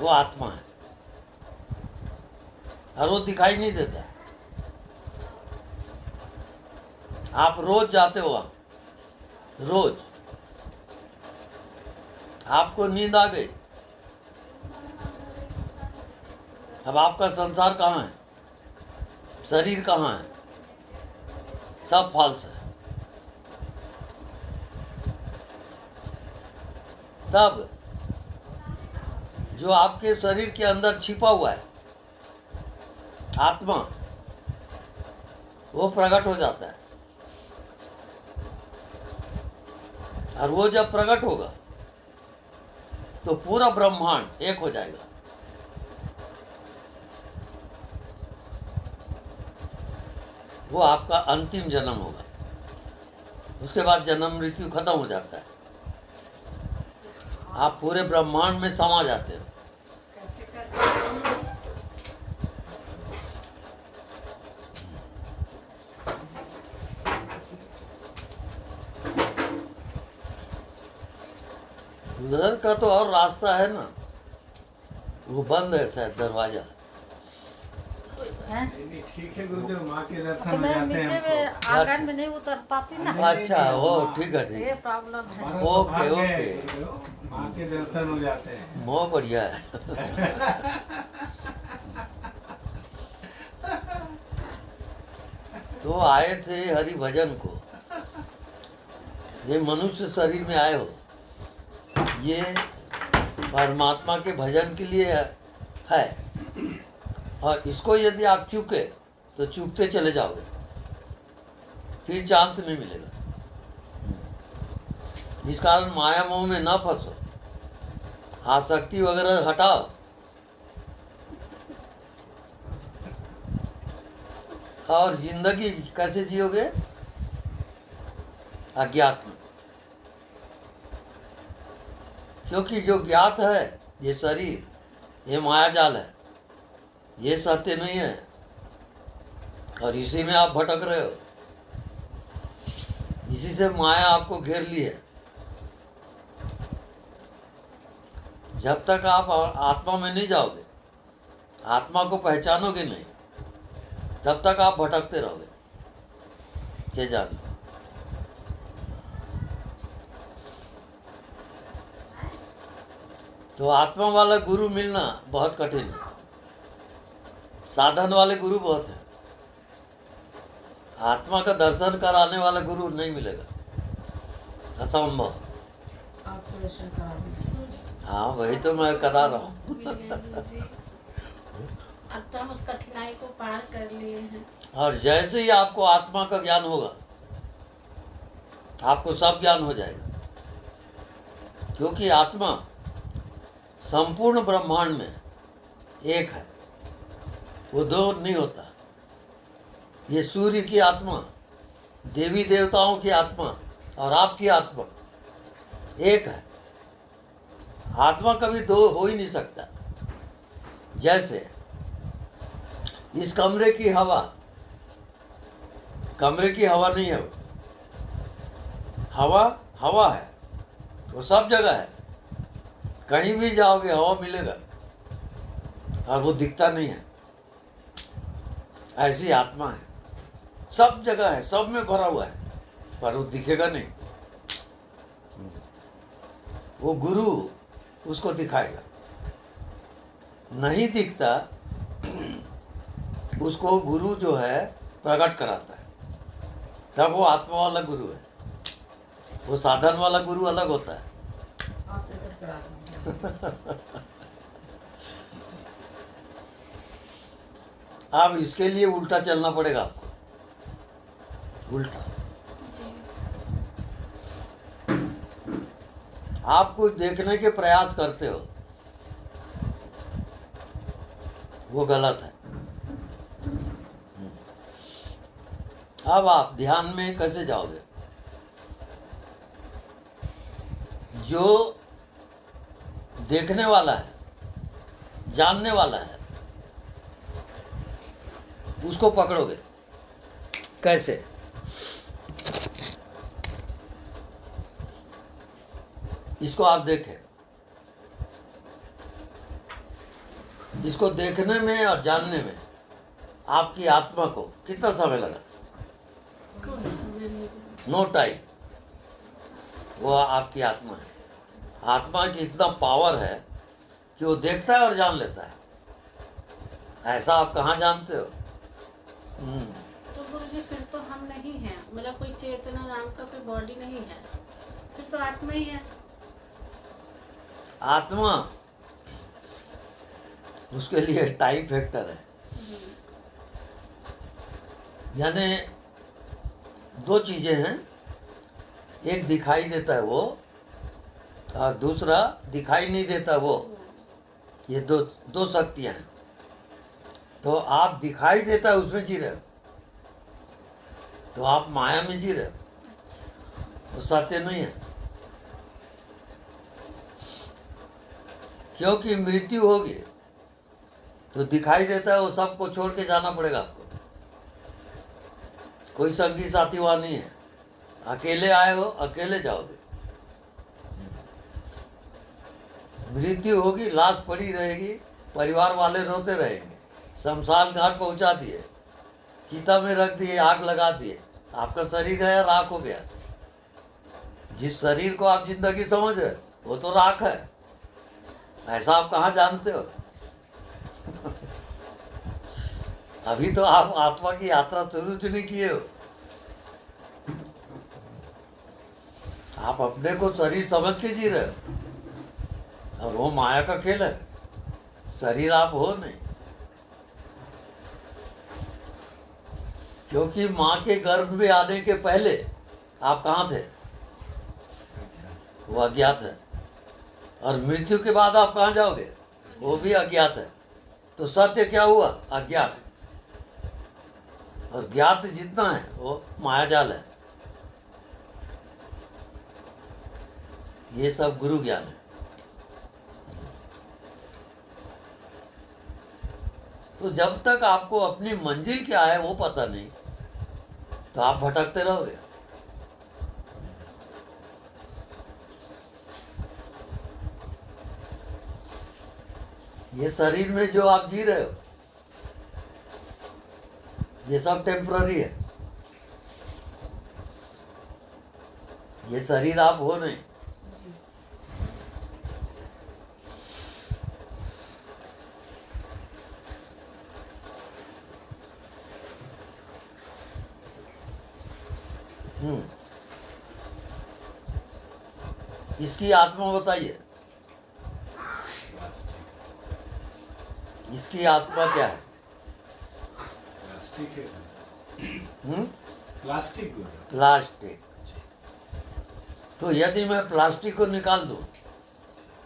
वो आत्मा है और वो दिखाई नहीं देता। आप रोज जाते हो वहाँ, रोज आपको नींद आ गई, अब आपका संसार कहाँ है, शरीर कहाँ है, सब फॉल्स है। तब जो आपके शरीर के अंदर छिपा हुआ है आत्मा, वो प्रकट हो जाता है। और वो जब प्रकट होगा तो पूरा ब्रह्मांड एक हो जाएगा। वो आपका अंतिम जन्म होगा। उसके बाद जन्म मृत्यु खत्म हो जाता है, आप पूरे ब्रह्मांड में समा जाते हो। उधर का तो और रास्ता है ना, वो बंद है शायद दरवाजा। ठीक है गुरुदेव, माँ के दर्शन तो हो मैं जाते हैं नीचे में हमको। आंगन में नहीं उतर पाती ना, अच्छा, वो ठीक है, ठीक ये है। प्रॉब्लम है। हमारा ओके, सौभाग्य है ओके। गुरुदेव, माँ के दर्शन हो जाते हैं। बहुत बढ़िया है। तो आए थे हरि भजन को, ये मनुष्य शरीर में आए हो, ये परमात्मा के भजन के लिए है। और इसको यदि आप चूके तो चूकते चले जाओगे, फिर चांस नहीं मिलेगा। इस कारण माया मोह में न फंसो, आसक्ति वगैरह हटाओ, और जिंदगी कैसे जियोगे? अज्ञात में। क्योंकि जो ज्ञात है, ये शरीर, ये मायाजाल है, ये सत्य नहीं है, और इसी में आप भटक रहे हो। इसी से माया आपको घेर ली है। जब तक आप आत्मा में नहीं जाओगे, आत्मा को पहचानोगे नहीं, तब तक आप भटकते रहोगे। ये जान लो। तो आत्मा वाला गुरु मिलना बहुत कठिन है, साधन वाले गुरु बहुत है। आत्मा का दर्शन कराने वाला गुरु नहीं मिलेगा, असंभव। ऑपरेशन करा दीजिए। हाँ, वही तो मैं करा रहा हूँ। अब तो हम उस कठिनाई को पार कर लिए हैं। और जैसे ही आपको आत्मा का ज्ञान होगा, आपको सब ज्ञान हो जाएगा। क्योंकि आत्मा संपूर्ण ब्रह्मांड में एक है, वो दो नहीं होता। ये सूर्य की आत्मा, देवी देवताओं की आत्मा और आपकी आत्मा एक है। आत्मा कभी दो हो ही नहीं सकता। जैसे इस कमरे की हवा, कमरे की हवा नहीं है, हवा हवा है, वो सब जगह है। कहीं भी जाओगे हवा मिलेगा, और वो दिखता नहीं है। ऐसी आत्मा है, सब जगह है, सब में भरा हुआ है, पर वो दिखेगा नहीं। वो गुरु उसको दिखाएगा। नहीं दिखता, उसको गुरु जो है प्रकट कराता है, तब वो आत्मा वाला गुरु है। वो साधन वाला गुरु अलग होता है। ऑपरेशन करा दीजिए। अब इसके लिए उल्टा चलना पड़ेगा आपको, उल्टा। आप कुछ देखने के प्रयास करते हो, वो गलत है। अब आप ध्यान में कैसे जाओगे? जो देखने वाला है, जानने वाला है, उसको पकड़ोगे कैसे? इसको आप देखें, इसको देखने में और जानने में आपकी आत्मा को कितना समय लगा? कोई समय नहीं लगा। No time. वो आपकी आत्मा है। आत्मा की इतना पावर है कि वो देखता है और जान लेता है। ऐसा आप कहाँ जानते हो? तो गुरुजी फिर तो हम नहीं हैं, मतलब कोई चेतना नाम का कोई बॉडी नहीं है, फिर तो आत्मा ही है। आत्मा उसके लिए टाइम फैक्टर है। यानी दो चीजें हैं, एक दिखाई देता है वो और दूसरा दिखाई नहीं देता वो। ये दो शक्तियां हैं। तो आप दिखाई देता है उसमें जी रहे हो, तो आप माया में जी रहे हो, अच्छा। वो सत्य नहीं है। क्योंकि मृत्यु होगी तो दिखाई देता है वो सबको छोड़ के जाना पड़ेगा आपको। कोई संगी साथी वहाँ नहीं है। अकेले आए हो, अकेले जाओगे। मृत्यु होगी, लाश पड़ी रहेगी, परिवार वाले रोते रहेंगे। शमशान घाट पहुंचा दिए, चिता में रख दिए, आग लगा दिए, आपका शरीर गया, राख हो गया। जिस शरीर को आप जिंदगी समझ रहे वो तो राख है। ऐसा आप कहाँ जानते हो? अभी तो आप आत्मा की यात्रा शुरू तो नहीं किए हो। आप अपने को शरीर समझ के जी रहे हो और वो माया का खेल है। शरीर आप हो नहीं। क्योंकि माँ के गर्भ में आने के पहले आप कहाँ थे? वो अज्ञात है। और मृत्यु के बाद आप कहाँ जाओगे? वो भी अज्ञात है। तो सत्य क्या हुआ? अज्ञात। और ज्ञात जितना है वो मायाजाल है। ये सब गुरु ज्ञान है। तो जब तक आपको अपनी मंजिल क्या है वो पता नहीं, तो आप भटकते रहोगे। ये शरीर में जो आप जी रहे हो ये सब टेम्पररी है। ये शरीर आप हो नहीं। इसकी आत्मा बताइए, इसकी आत्मा क्या है? प्लास्टिक है। प्लास्टिक बोला। प्लास्टिक। तो यदि मैं प्लास्टिक को निकाल दूं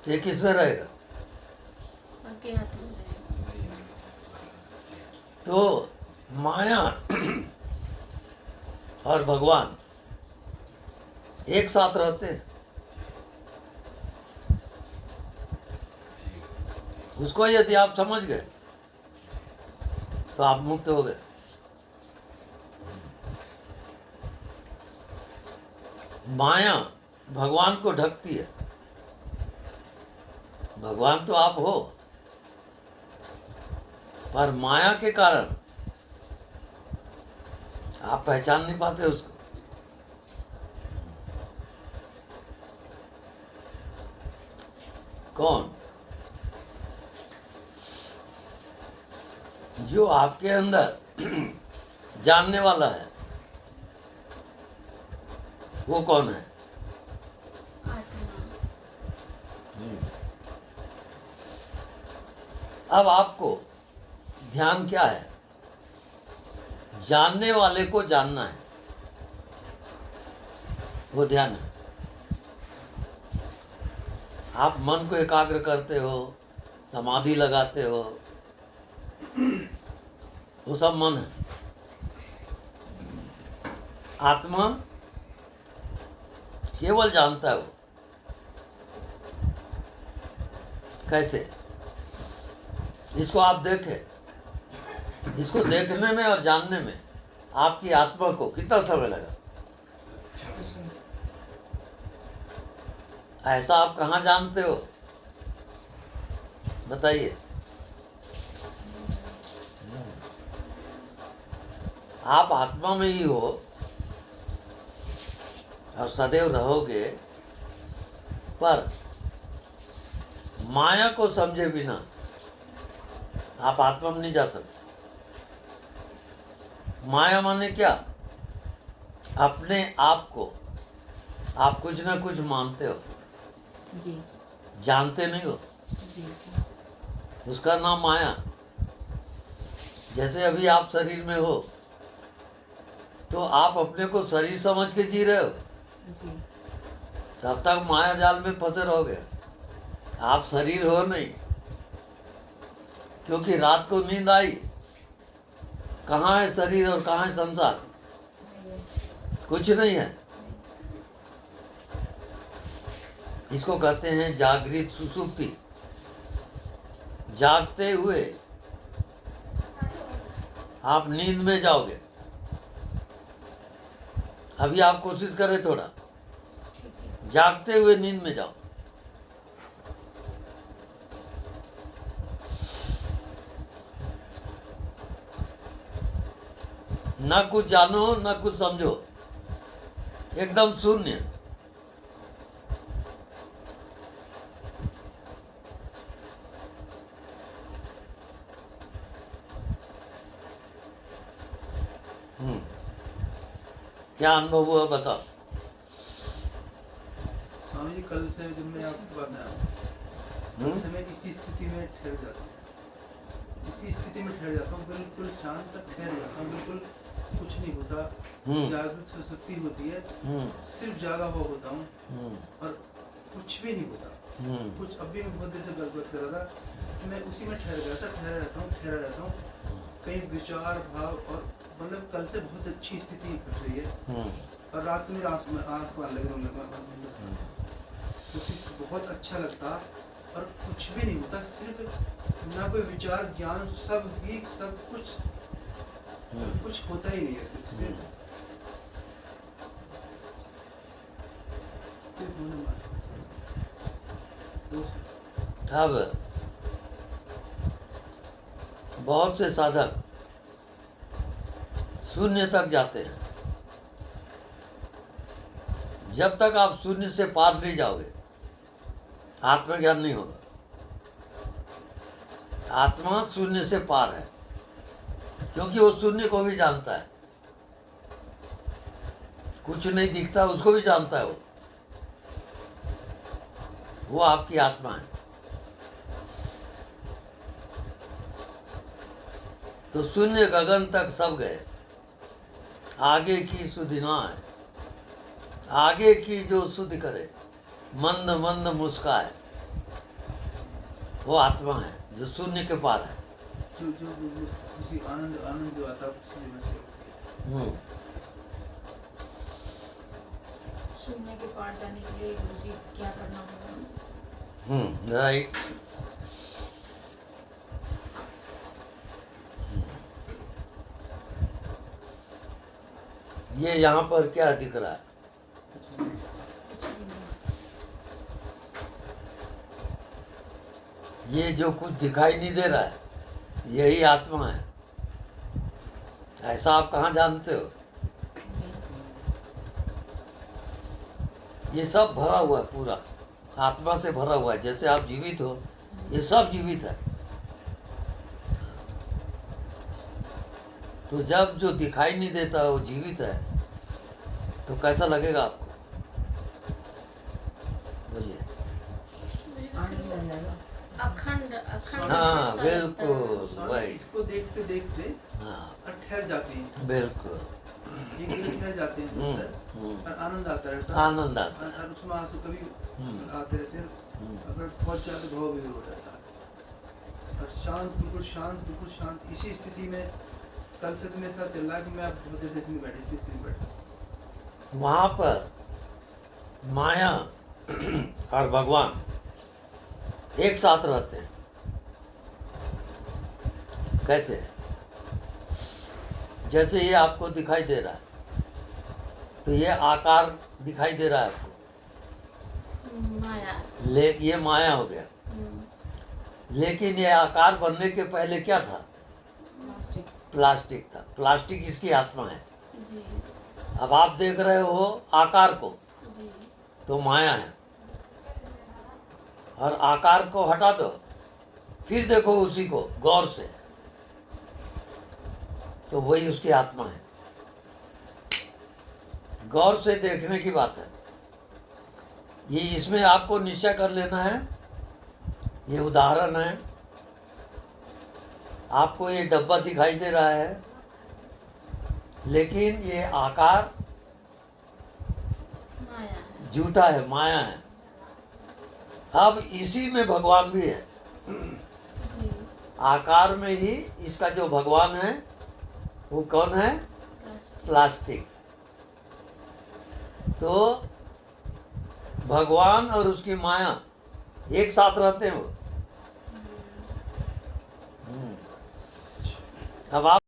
तो ये किस में रहेगा? अज्ञात में रहेगा। तो माया और भगवान एक साथ रहते हैं। उसको यदि आप समझ गए तो आप मुक्त हो गए। माया भगवान को ढकती है। भगवान तो आप हो, पर माया के कारण आप पहचान नहीं पाते उसको। कौन? जो आपके अंदर जानने वाला है वो कौन है? आत्मा। अब आपको ध्यान क्या है? जानने वाले को जानना है, वो ध्यान है। आप मन को एकाग्र करते हो, समाधि लगाते हो, वो सब मन है। आत्मा केवल जानता है वो। कैसे? इसको आप देखें। इसको देखने में और जानने में आपकी आत्मा को कितना समय लगा? ऐसा आप कहाँ जानते हो? बताइए। आप आत्मा में ही हो और सदैव रहोगे, पर माया को समझे बिना आप आत्मा में नहीं जा सकते। माया माने क्या? अपने आप को आप कुछ ना कुछ मानते हो, जी जानते नहीं हो, जी जी उसका नाम माया। जैसे अभी आप शरीर में हो तो आप अपने को शरीर समझ के जी रहे हो, जी तब तक माया जाल में फंसे रहोगे। आप शरीर हो नहीं, क्योंकि रात को नींद आई, कहाँ है शरीर और कहाँ है संसार? कुछ नहीं है। इसको कहते हैं जागृत सुसुप्ति। जागते हुए आप नींद में जाओगे। अभी आप कोशिश करें थोड़ा, जागते हुए नींद में जाओ। ना कुछ जानो ना कुछ समझो, एकदम शून्य। क्या अनुभव हुआ बताओ। स्वामी जी कल से जब मैं आपके पास आया कल से मैं इसी स्थिति में ठहर जाता हूँ, इसी स्थिति में ठहर जाता हूँ, बिल्कुल शांत ठहर जाता हूँ, बिल्कुल कुछ नहीं होता, जागृत सुसुप्ति होती है, सिर्फ जागा हुआ होता हूँ और कुछ भी नहीं होता। कुछ अभी मैं बहुत देर से बात कर रहा था कि मैं उसी में ठहर गया था, ठहरा रहता हूँ। कई विचार भाव और मतलब कल से बहुत अच्छी स्थिति घट रही है और रात में आसमान लग रहा बहुत अच्छा लगता और कुछ भी नहीं होता, सिर्फ ना कोई विचार ज्ञान, सब ही सब कुछ होता ही नहीं है, सिर्फ अब बहुत से साधक शून्य तक जाते हैं। जब तक आप शून्य से पार नहीं जाओगे आत्मज्ञान नहीं होगा। आत्मा शून्य से पार है, क्योंकि वो शून्य को भी जानता है। कुछ नहीं दिखता उसको भी जानता है। वो आपकी आत्मा है। तो शून्य गगन तक सब गए, आगे की सुधि ना है। आगे की जो सुधि करे, मंद मंद मुस्काए, वो आत्मा है जो शून्य के पार है। जो आनंद जो आता है शून्य के पार जाने के लिए गुरुजी क्या करना होगा? राइट। ये यहाँ पर क्या दिख रहा है? ये जो कुछ दिखाई नहीं दे रहा है, यही आत्मा है। ऐसा आप कहाँ जानते हो? ये सब भरा हुआ है, पूरा आत्मा से भरा हुआ है। जैसे आप जीवित हो, ये सब जीवित है। तो जब जो दिखाई नहीं देता वो जीवित है, तो कैसा लगेगा आपको? बोलिए। आनंद आ जाएगा। अखंड अखंड हाँ ऐसा लगता है। बिल्कुल वही। इसको देखते देखते हाँ और ठहर जाते हैं, बिल्कुल। एक दिन ठहर जाते हैं अंदर, और आनंद आता रहता है, आनंद आता है। और उसमें आंसू कभी आते रहते हैं, अगर बहुत ज्यादा भाव भी हो जाता है और शांत, बिल्कुल शांत। इसी स्थिति में कल से तो मेरे साथ चल रहा है कि मैं बहुत देर से इसमें बैठी, इसी स्थिति में बैठा। वहाँ पर माया और भगवान एक साथ रहते हैं। कैसे? जैसे ये आपको दिखाई दे रहा है, तो ये आकार दिखाई दे रहा है आपको, माया। ये माया हो गया। लेकिन ये आकार बनने के पहले क्या था? प्लास्टिक। प्लास्टिक था, प्लास्टिक इसकी आत्मा है। जी अब आप देख रहे हो आकार को, जी तो माया है, और आकार को हटा दो, फिर देखो उसी को गौर से, तो वही उसकी आत्मा है। गौर से देखने की बात है ये। इसमें आपको निश्चय कर लेना है, ये उदाहरण है। आपको ये डब्बा दिखाई दे रहा है, लेकिन ये आकार माया है। झूठा है, माया है। अब इसी में भगवान भी है। जी आकार में ही इसका जो भगवान है वो कौन है? प्लास्टिक। प्लास्टिक। तो भगवान और उसकी माया एक साथ रहते हैं वो। अब आप